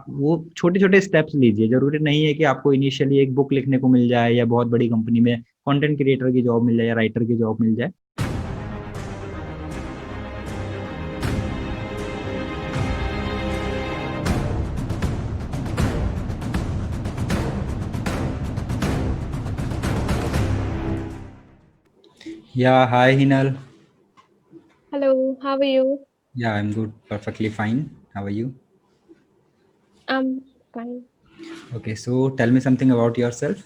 वो छोटे छोटे स्टेप्स लीजिए। जरूरी नहीं है कि आपको इनिशियली एक बुक लिखने को मिल जाए या बहुत बड़ी कंपनी में कंटेंट क्रिएटर की जॉब मिल जाए या राइटर की जॉब मिल जाए। या हाय Hinal. Hello, how are you? या I am good, perfectly fine. How are you? I'm fine. Okay, so tell me something about yourself.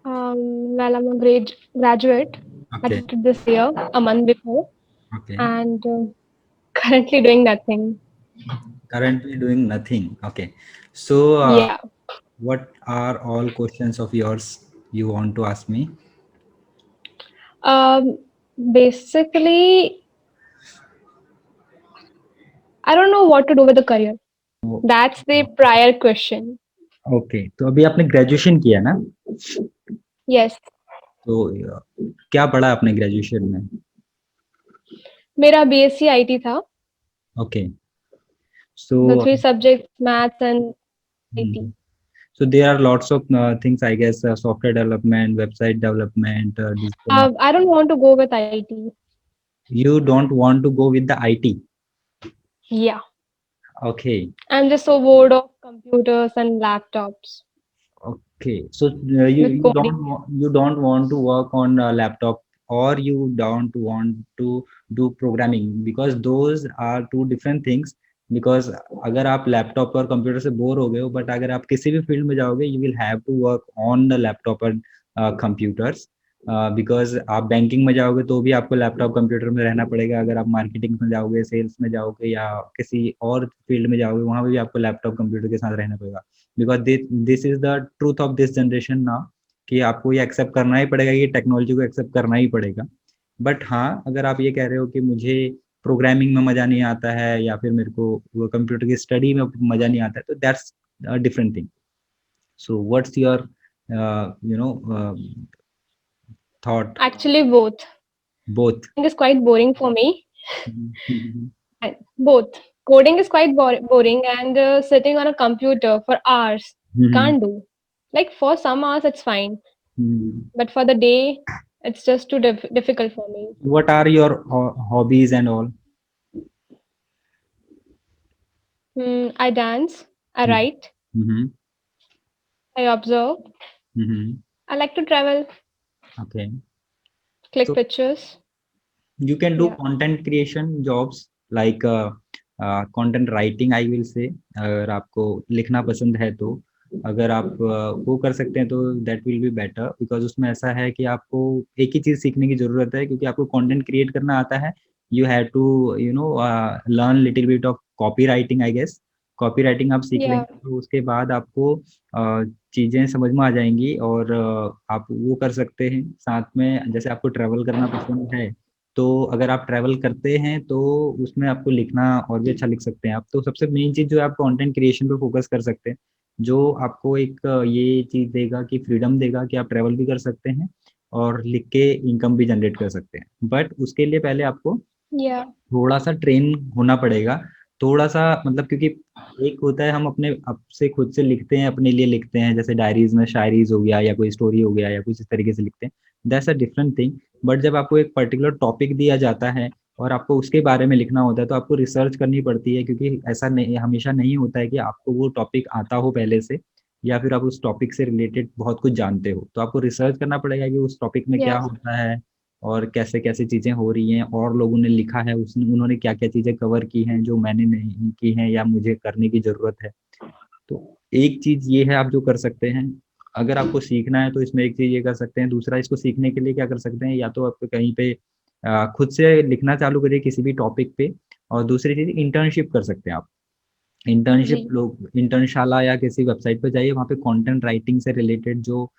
Well, I'm a grade graduate, Okay. graduated this year, a month before, Okay. and currently doing nothing. Currently doing nothing. Okay. So, Yeah. what are all questions of yours you want to ask me? Um, Basically, I don't know what to do with the career. That's the prior question. Okay, तो अभी आपने graduation किया ना? Yes, तो क्या पढ़ा आपने graduation में? मेरा BSc IT था. Okay, The so three subjects, maths and IT. so there are lots of things, I guess, software development, website development, digital I don't want to go with IT. You don't want to go with the IT. Yeah, Okay. I'm just so bored of computers and laptops Okay. So with coding. you don't want to work on a laptop, or you don't want to do programming, because those are two different things. Because अगर आप laptop और computer से bore हो गए हो, but अगर आप किसी भी फील्ड में जाओगे, you will have to work on the laptop और कंप्यूटर्स। बिकॉज आप बैंकिंग में जाओगे तो भी आपको लैपटॉप कंप्यूटर में रहना पड़ेगा। अगर आप मार्केटिंग में जाओगे, सेल्स में जाओगे, या किसी और फील्ड में जाओगे, वहाँ पे भी आपको लैपटॉप कंप्यूटर के साथ रहना पड़ेगा। Because this is the truth of this generation now, कि आपको ये एक्सेप्ट करना ही पड़ेगा, ये टेक्नोलॉजी को एक्सेप्ट करना ही पड़ेगा। बट हाँ, अगर आप ये कह रहे हो कि मुझे प्रोग्रामिंग में मजा नहीं आता है, या फिर मेरे को वो कंप्यूटर की स्टडी में मजा नहीं आता है, तो that's different thing. So what's your you know thought? Actually, both. Both. Coding is quite boring for me. And both. Coding is quite boring, and sitting on a computer for hours, can't do. Like for some hours, it's fine, but for the day, it's just too difficult for me. What are your hobbies and all? I dance, I write, Mm-hmm. I observe, Mm-hmm. I like to travel, Okay. click So pictures. you can do Yeah. content creation jobs like content writing, I will say। अगर आपको लिखना पसंद है तो अगर आप वो कर सकते हैं तो that will be better, because उसमें ऐसा है कि आपको एक ही चीज़ सीखने की ज़रूरत है, क्योंकि आपको कंटेंट क्रिएट करना आता है। You have to learn little bit of copy writing, I guess. Copy writing आप सीख Yeah. लेंगे तो उसके बाद आपको चीज़ें समझ में आ जाएंगी, और आप वो कर सकते हैं साथ में। जैसे आपको ट्रैवल करना पसंद है, तो अगर आप ट्रैवल करते हैं तो उसमें आपको लिखना और भी अच्छा लिख सकते हैं आप। तो सबसे मेन चीज़ जो है, आप कंटेंट क्रिएशन पे फोकस कर सकते हैं, जो आपको एक ये चीज़ देगा कि फ्रीडम देगा कि आप ट्रैवल भी कर सकते हैं और लिख के इनकम भी जनरेट कर सकते हैं। बट उसके लिए पहले आपको Yeah. थोड़ा सा ट्रेन होना पड़ेगा। थोड़ा सा मतलब, क्योंकि एक होता है हम अपने आप से खुद से लिखते हैं, अपने लिए लिखते हैं, जैसे डायरीज में शायरीज हो गया या कोई स्टोरी हो गया या कुछ इस तरीके से लिखते हैं, that's a different thing. But जब आपको एक पर्टिकुलर टॉपिक दिया जाता है और आपको उसके बारे में लिखना होता है, तो आपको रिसर्च करनी पड़ती है, क्योंकि ऐसा नहीं, हमेशा नहीं होता है कि आपको वो टॉपिक आता हो पहले से, या फिर आप उस टॉपिक से रिलेटेड बहुत कुछ जानते हो। तो आपको रिसर्च करना पड़ेगा कि उस टॉपिक में क्या Yeah. होता है और कैसे कैसे चीज़ें हो रही हैं, और लोगों ने लिखा है उसने, उन्होंने क्या क्या चीज़ें कवर की हैं जो मैंने नहीं की हैं या मुझे करने की ज़रूरत है। तो एक चीज़ ये है आप जो कर सकते हैं, अगर आपको सीखना है तो इसमें एक चीज़ ये कर सकते हैं। दूसरा, इसको सीखने के लिए क्या कर सकते हैं, या तो आप कहीं पे खुद से लिखना चालू करिए किसी भी टॉपिक पे, और दूसरी चीज़ इंटर्नशिप कर सकते हैं आप। इंटर्नशिप, जी. लोग इंटर्नशाला या किसी वेबसाइट पे जाइए, वहाँ पे कंटेंट राइटिंग से रिलेटेड जो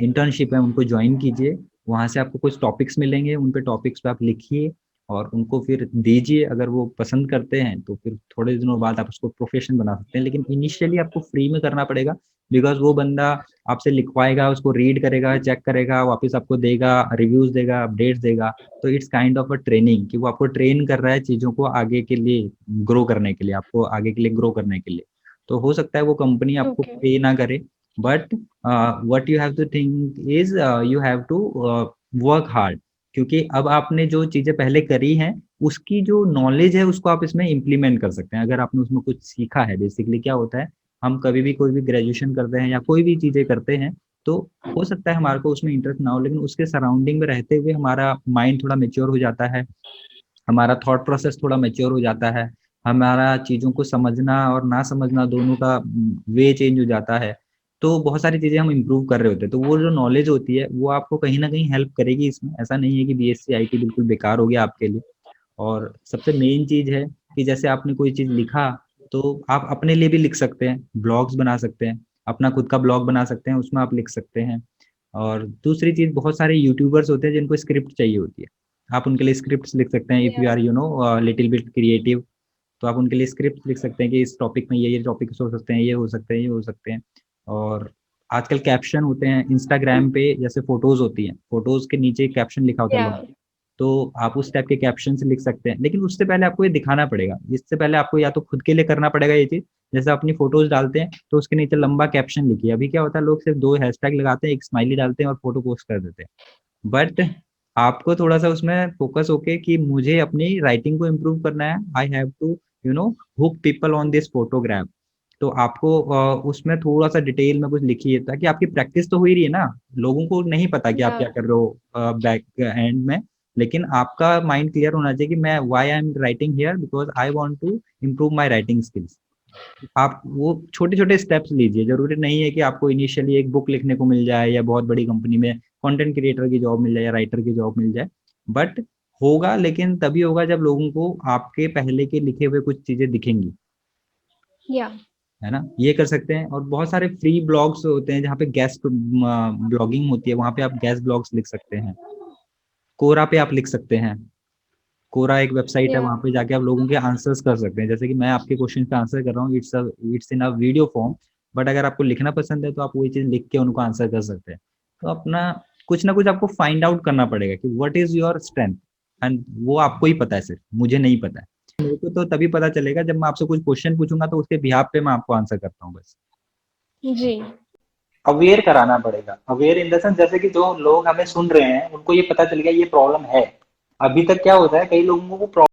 इंटर्नशिप है उनको ज्वाइन कीजिए। वहाँ से आपको कुछ टॉपिक्स मिलेंगे, उन पे टॉपिक्स पे आप लिखिए, और उनको फिर दीजिए। अगर वो पसंद करते हैं तो फिर थोड़े दिनों बाद आप उसको प्रोफेशन बना सकते हैं, लेकिन इनिशियली आपको फ्री में करना पड़ेगा। बिकॉज वो बंदा आपसे लिखवाएगा, उसको रीड करेगा, चेक करेगा, वापस आपको देगा, रिव्यूज देगा, अपडेट्स देगा। तो it's kind of a training कि वो आपको ट्रेन कर रहा है चीज़ों को आगे के लिए ग्रो करने के लिए, आपको आगे के लिए ग्रो करने के लिए। तो हो सकता है वो कंपनी आपको Okay. पे ना करे, but what you have to think is you have to work hard. क्योंकि अब आपने जो चीज़ें पहले करी हैं, उसकी जो नॉलेज है उसको आप इसमें इम्प्लीमेंट कर सकते हैं। अगर आपने उसमें कुछ सीखा है, बेसिकली क्या होता है, हम कभी भी कोई भी ग्रेजुएशन करते हैं या कोई भी चीज़ें करते हैं, तो हो सकता है हमारे को उसमें इंटरेस्ट ना हो, लेकिन उसके सराउंडिंग में रहते हुए हमारा माइंड थोड़ा मेच्योर हो जाता है, हमारा थॉट प्रोसेस थोड़ा मैच्योर हो जाता है, हमारा चीज़ों को समझना और ना समझना दोनों का वे चेंज हो जाता है। तो बहुत सारी चीज़ें हम इम्प्रूव कर रहे होते हैं, तो वो जो नॉलेज होती है वो आपको कहीं न कहीं हेल्प करेगी इसमें। ऐसा नहीं है कि बीएससी आईटी बिल्कुल बेकार हो गया आपके लिए। और सबसे मेन चीज़ है कि जैसे आपने कोई चीज़ लिखा, तो आप अपने लिए भी लिख सकते हैं, ब्लॉग्स बना सकते हैं, अपना खुद का ब्लॉग बना सकते हैं, उसमें आप लिख सकते हैं। और दूसरी चीज़, बहुत सारे यूट्यूबर्स होते हैं जिनको स्क्रिप्ट चाहिए होती है, आप उनके लिए स्क्रिप्ट्स लिख सकते हैं। If you Yeah. Are little bit creative, तो आप उनके लिए स्क्रिप्ट लिख सकते हैं कि इस टॉपिक में ये टॉपिक्स हो सकते हैं, ये हो सकते हैं, ये हो सकते हैं। और आजकल कैप्शन होते हैं इंस्टाग्राम पे, जैसे फोटोज होती हैं, फोटोज के नीचे कैप्शन लिखा होता है Yeah. लॉन्ग, तो आप उस टाइप के कैप्शन से लिख सकते हैं। लेकिन उससे पहले आपको ये दिखाना पड़ेगा, इससे पहले आपको या तो खुद के लिए करना पड़ेगा ये चीज़। जैसे अपनी फोटोज डालते हैं तो उसके नीचे लंबा कैप्शन लिखिए। अभी क्या होता है, लोग सिर्फ 2 हैशटैग लगाते हैं, एक स्माइली डालते हैं और फोटो पोस्ट कर देते हैं। बट आपको थोड़ा-सा उसमें फ़ोकस होके कि मुझे अपनी राइटिंग को इम्प्रूव करना है, I have to you know hook people on this photograph. तो आपको उसमें थोड़ा-सा डिटेल में कुछ लिखिए, ताकि आपकी प्रैक्टिस तो हो ही रही है ना, लोगों को नहीं पता कि आप क्या Yeah. कर रहे हो बैक एंड में, लेकिन आपका माइंड क्लियर होना चाहिए कि मैं why I am writing here, because I want to improve my writing skills. आप वो छोटे-छोटे स्टेप्स लीजिए, ज़रूरी नहीं है कि आपको इनिशियली एक बुक लिखने को मिल जाए या बहुत बड़ी कंपनी में कंटेंट क्रिएटर की जॉब मिल जाए या राइटर की जॉब मिल जाए। बट होगा, लेकिन तभी होगा जब लोगों को आपके पहले के लिखे हुए कुछ चीज़ें दिखेंगी, Yeah. है ना? ये कर सकते हैं। और बहुत सारे फ्री ब्लॉग्स होते हैं जहाँ पे गेस्ट ब्लॉगिंग होती है, वहाँ पे आप गेस्ट ब्लॉग्स लिख सकते हैं। कोरा पे आप लिख सकते हैं। कोरा एक वेबसाइट है, Yeah. वहाँ पे जाके आप लोगों के आंसर्स कर सकते हैं। जैसे कि मैं आपके क्वेश्चन का आंसर कर रहा हूँ, it's in a video form, but अगर आपको लिखना पसंद है तो आप वही चीज़ लिख के उनको आंसर कर सकते हैं। तो अपना कुछ ना कुछ आपको फाइंड आउट करना पड़ेगा कि what is your strength, and वो आपको ही पता है, सिर्फ मुझे नहीं पता है। मेरे को तो तभी पता चलेगा जब मैं आपसे कुछ क्वेश्चन पूछूंगा, तो उसके बिहाफ पे मैं आपको आंसर करता हूँ बस। जी. अवेयर कराना पड़ेगा, अवेयर इन द सेंस, जैसे कि जो लोग हमें सुन रहे हैं उनको ये पता चल गया ये प्रॉब्लम है। अभी तक क्या होता है, कई लोगों को